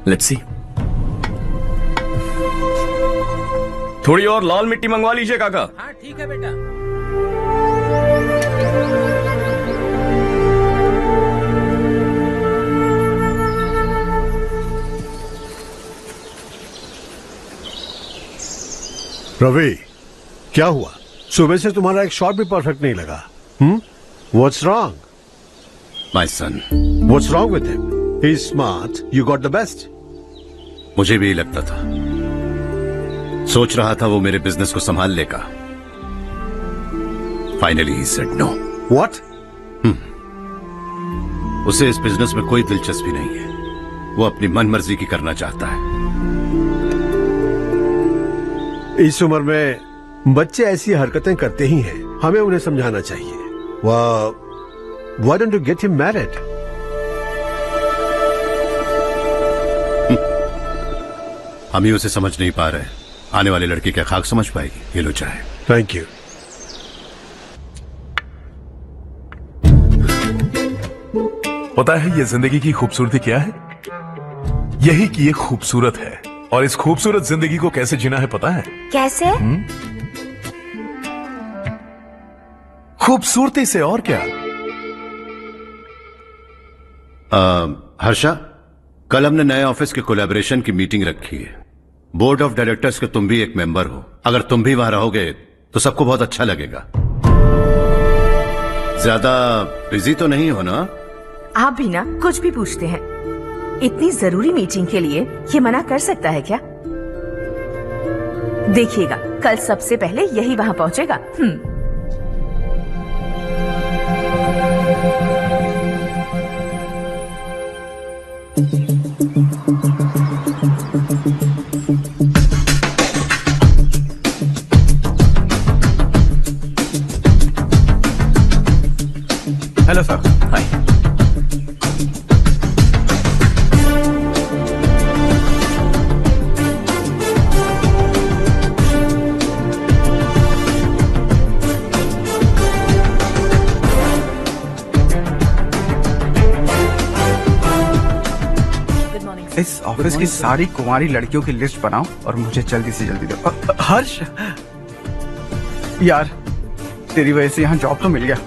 Let's see. थोड़ी और लाल मिट्टी मंगवा लीजिए काका। हाँ ठीक है बेटा। रवि, क्या हुआ? सुबह से तुम्हारा एक शॉट भी परफेक्ट नहीं लगा। What's wrong? My son. What's wrong with him? He's smart. You got the best. मुझे भी लगता था, सोच रहा था वो मेरे बिजनेस को संभाल लेगा। Finally he said no. What? उसे इस बिजनेस में कोई दिलचस्पी नहीं है। वो अपनी मनमर्जी की करना चाहता है। इस उम्र में बच्चे ऐसी हरकतें करते ही हैं। हमें उन्हें समझाना चाहिए। Why don't you get him married? हम ही उसे समझ नहीं पा रहे। आने वाली लड़की क्या खाक समझ पाएगी? ये लो चाहे। Thank you. पता है ये जिंदगी की खूबसूरती क्या है? यही कि ये खूबसूरत है, और इस खूबसूरत जिंदगी को कैसे जीना है पता है? कैसे? खूबसूरती से, और क्या। हर्षा, कल हमने नए ऑफिस के कोलैबोरेशन की मीटिंग रखी है। बोर्ड ऑफ डायरेक्टर्स के तुम भी एक मेंबर हो। अगर तुम भी वहां रहोगे तो सबको बहुत अच्छा लगेगा। ज्यादा बिजी तो नहीं हो ना? आप भी ना कुछ भी पूछते हैं। इतनी जरूरी मीटिंग के लिए ये मना कर सकता है क्या? देखिएगा, कल सबसे पहले यही वहां पहुंचेगा। Hello sir. हाय। इस ऑफिस की सारी कुंवारी लड़कियों की लिस्ट बनाओ और मुझे जल्दी से जल्दी दो। हर्ष यार, तेरी वजह से यहाँ जॉब तो मिल गया।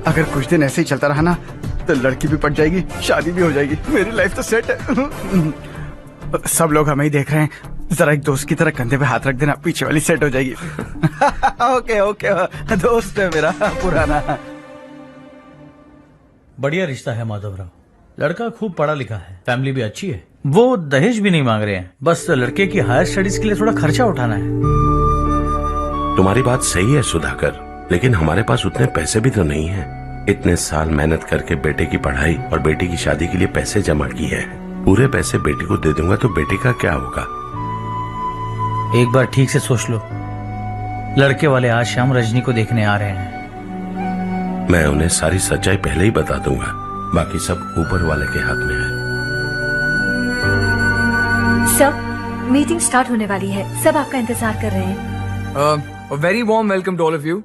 अगर कुछ दिन ऐसे ही चलता रहा ना तो लड़की भी पट जाएगी, शादी भी हो जाएगी, मेरी लाइफ तो सेट है। सब लोग हमें ही देख रहे हैं, जरा एक दोस्त की तरह कंधे पे हाथ रख देना, पीछे वाली सेट हो जाएगी। ओके ओके, दोस्त है मेरा पुराना। बढ़िया रिश्ता है माधवराव। लड़का खूब पढ़ा लिखा है, फैमिली भी अच्छी है। वो दहेज भी नहीं मांग रहे हैं, बस लड़के की हायर स्टडीज के लिए थोड़ा खर्चा उठाना है। तुम्हारी बात सही है सुधाकर, लेकिन हमारे पास उतने पैसे भी तो नहीं हैं। इतने साल मेहनत करके बेटे की पढ़ाई और बेटी की शादी के लिए पैसे जमा किए हैं। पूरे पैसे बेटी को दे दूंगा तो बेटी का क्या होगा? एक बार ठीक से सोच लो। लड़के वाले आज शाम रजनी को देखने आ रहे हैं। मैं उन्हें सारी सच्चाई पहले ही बता दूंगा, बाकी सब ऊपर वाले के हाथ में है। सर, मीटिंग स्टार्ट होने वाली है, सब आपका इंतजार कर रहे हैं। A very warm welcome to all of you.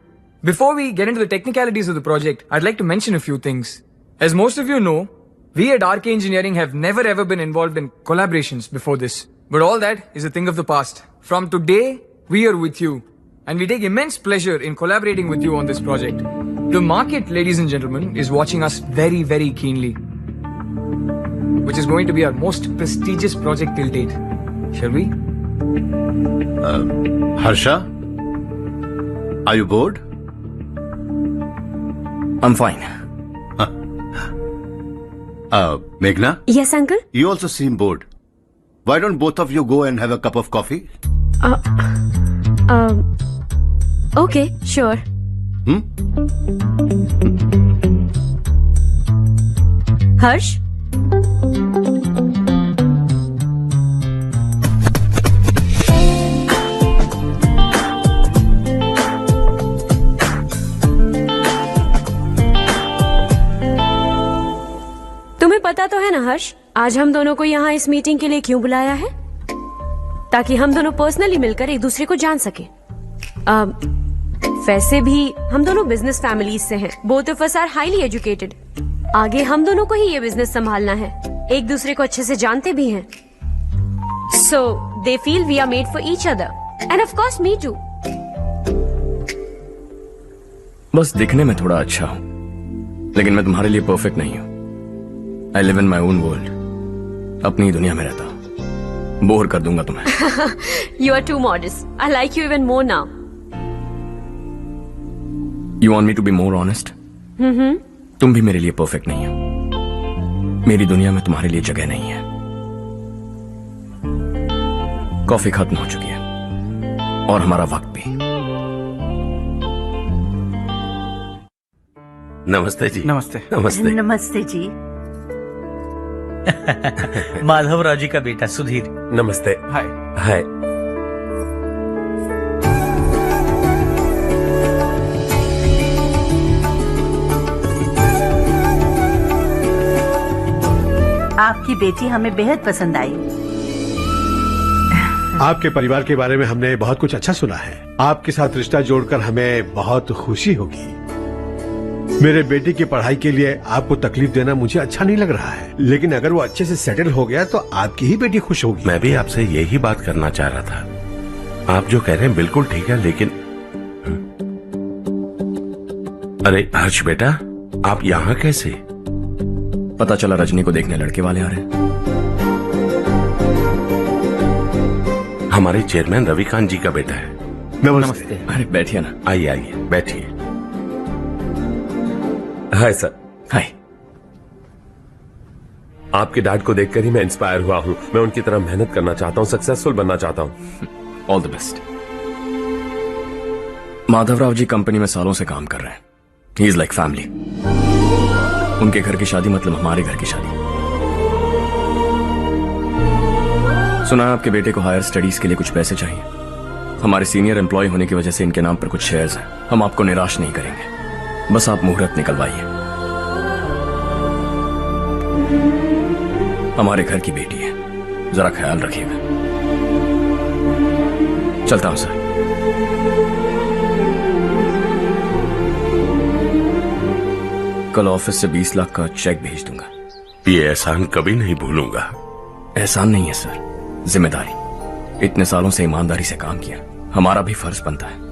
Before we get into the technicalities of the project, I'd like to mention a few things. As most of you know, we at RK Engineering have never ever been involved in collaborations before this. But all that is a thing of the past. From today, we are with you. And we take immense pleasure in collaborating with you on this project. The market, ladies and gentlemen, is watching us very, very keenly. Which is going to be our most prestigious project till date. Shall we? Harsha? Are you bored? I'm fine. Meghna? Yes, uncle. You also seem bored. Why don't both of you go and have a cup of coffee? Okay, sure. हर्ष, तुम्हें पता तो है ना हर्ष, आज हम दोनों को यहाँ इस मीटिंग के लिए क्यों बुलाया है? ताकि हम दोनों पर्सनली मिलकर एक दूसरे को जान सके। वैसे भी हम दोनों बिजनेस फैमिलीज से हैं। Both of us are highly educated. आगे हम दोनों को ही ये बिजनेस संभालना है। एक दूसरे को अच्छे से जानते भी हैं। So they feel we are made for each other. And of course me too. बस दिखने में थोड़ा अच्छा हूं, लेकिन मैं तुम्हारे लिए परफेक्ट नहीं हूं. I live in my own world. अपनी दुनिया में रहता हूं. बोर कर दूंगा तुम्हें. You are too modest. I like you even more now. You want me to be more honest? तुम भी मेरे लिए परफेक्ट नहीं हो. मेरी दुनिया में तुम्हारे लिए जगह नहीं है. कॉफी खत्म हो चुकी है और हमारा वक्त भी. नमस्ते जी. नमस्ते. नमस्ते. नमस्ते जी. माधवराव जी का बेटा सुधीर. नमस्ते. हाय. हाय. आपकी बेटी हमें बेहद पसंद आई. आपके परिवार के बारे में हमने बहुत कुछ अच्छा सुना है. आपके साथ रिश्ता जोड़कर हमें बहुत खुशी होगी. मेरे बेटे की पढ़ाई के लिए आपको तकलीफ देना मुझे अच्छा नहीं लग रहा है, लेकिन अगर वो अच्छे से सेटल हो गया तो आपकी ही बेटी खुश होगी. मैं भी आपसे यही बात करना चाह रहा था. आप जो कह रहे हैं बिल्कुल ठीक है, लेकिन अरे हर्ष बेटा, आप यहाँ कैसे? पता चला रजनी को देखने लड़के वाले आ रहे हैं. हमारे चेयरमैन रविकांत जी का बेटा है. नमस्ते. अरे बैठिए ना. आइए आइए बैठिए. Hi sir. हाय. आपके डैड को देखकर ही मैं इंस्पायर हुआ हूँ. मैं उनकी तरह मेहनत करना चाहता हूँ, सक्सेसफुल बनना चाहता हूँ. All the best. Madhavrao ji company में सालों से काम कर रहे हैं. He is like family. उनके घर की शादी मतलब हमारे घर की शादी. सुना है आपके बेटे को हायर स्टडीज के लिए कुछ पैसे चाहिए. हमारे सीनियर एम्प्लॉय होने की वजह से इनके नाम पर कुछ शेयर्स हैं. हम आपको निराश नहीं करेंगे, बस आप मुहूर्त निकलवाइए. हमारे घर की बेटी है, जरा ख्याल रखिएगा. चलता हूं सर. कल ऑफिस से 20 लाख का चेक भेज दूंगा. ये एहसान कभी नहीं भूलूंगा. एहसान नहीं है सर, जिम्मेदारी. इतने सालों से ईमानदारी से काम किया, हमारा भी फर्ज बनता है.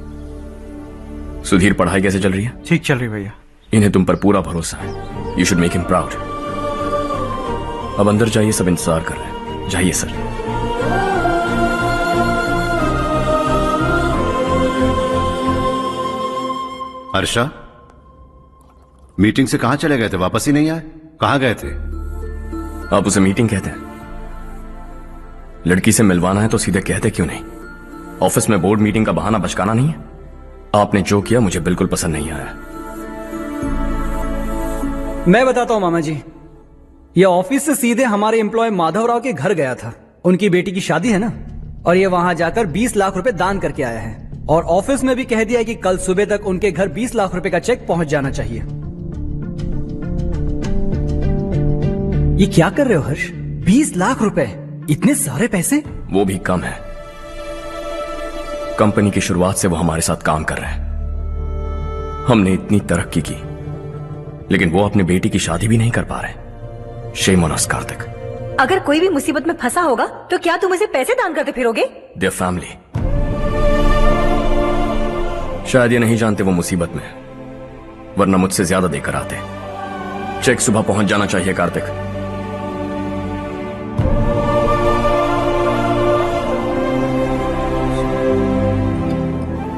सुधीर, पढ़ाई कैसे चल रही है? ठीक चल रही भैया. इन्हें तुम पर पूरा भरोसा है. You should make him proud. अब अंदर जाइए, सब इंतजार कर रहे हैं. जाइए सर. हर्षा, मीटिंग से कहां चले गए थे? वापस ही नहीं आए? कहां गए थे? आप उसे मीटिंग कहते हैं? लड़की से मिलवाना है तो सीधे कहते क्यों नहीं? ऑफिस में बोर्ड मीटिंग का बहाना बचकाना नहीं है. आपने जो किया मुझे बिल्कुल पसंद नहीं आया. मैं बताता हूं मामा जी, ये ऑफिस से सीधे हमारे एम्प्लॉय माधवराव के घर गया था. उनकी बेटी की शादी है ना, और ये वहां जाकर 20 लाख रुपए दान करके आया है. और ऑफिस में भी कह दिया कि कल सुबह तक उनके घर 20 लाख रुपए का चेक पहुंच जाना चाहिए. ये क्या कर रहे हो हर्ष? 20 लाख रुपए, इतने सारे पैसे? वो भी कम है. कंपनी की शुरुआत से वो हमारे साथ काम कर रहे हैं. हमने इतनी तरक्की की, लेकिन वो अपनी बेटी की शादी भी नहीं कर पा रहे. Shame on us Kartik. अगर कोई भी मुसीबत में फंसा होगा तो क्या तुम उसे पैसे दान करते फिरोगे? Their family. शायद ये नहीं जानते वो मुसीबत में है, वरना मुझसे ज्यादा देकर आते. चेक सुबह पहुंच जाना चाहिए कार्तिक.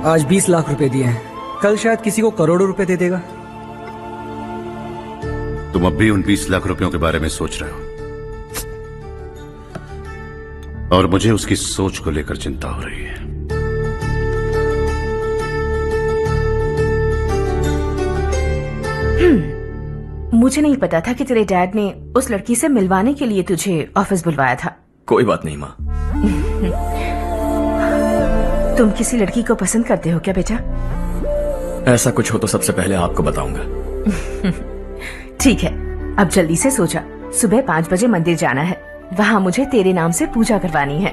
आज 20 लाख रुपए दिए हैं, कल शायद किसी को करोड़ों रुपए दे देगा. तुम अब भी उन 20 लाख रुपयों के बारे में सोच रहे हो, और मुझे उसकी सोच को लेकर चिंता हो रही है. मुझे नहीं पता था कि तेरे डैड ने उस लड़की से मिलवाने के लिए तुझे ऑफिस बुलवाया था. कोई बात नहीं माँ. तुम किसी लड़की को पसंद करते हो क्या बेटा? ऐसा कुछ हो तो सबसे पहले आपको बताऊंगा. ठीक है, अब जल्दी से सो जा. सुबह 5 बजे मंदिर जाना है, वहाँ मुझे तेरे नाम से पूजा करवानी है.